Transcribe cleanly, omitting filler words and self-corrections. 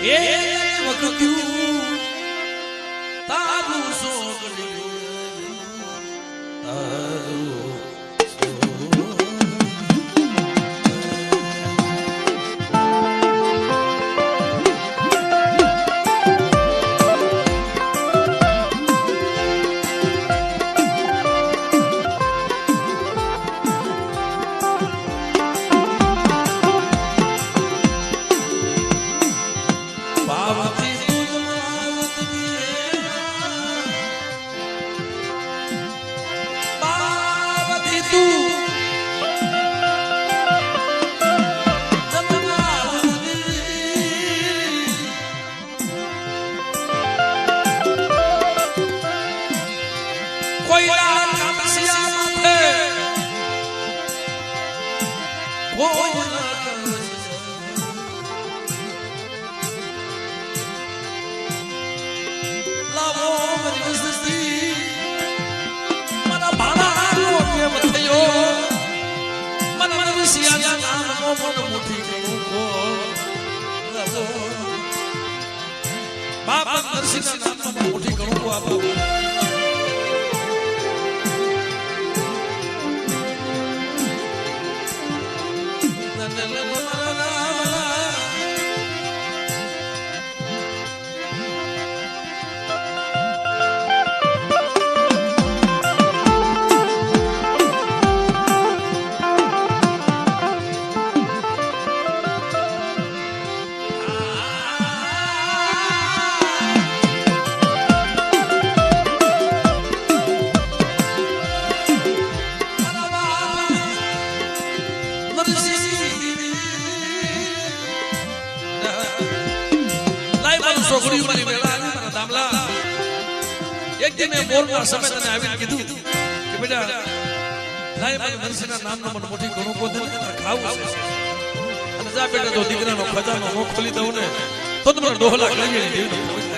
એ વખત્યું તારું સોગડ્યું તારું બાપા નરસિંહના નામમાં મોટી કણું આપો છોકરીઓ મારી વેળા આવી મારા દામલા એક દી મેં બોલના સમય તને આવીને કીધું કે બેટા લાય મારી નરસિંહના નામનો મને મોટી ઘણું પોતે ખાવું છે અને જા બેટા તો દીકરાનો ખજાનો નો ખોલી દઉં ને તો તમને 2 લાખ લઈ દેવી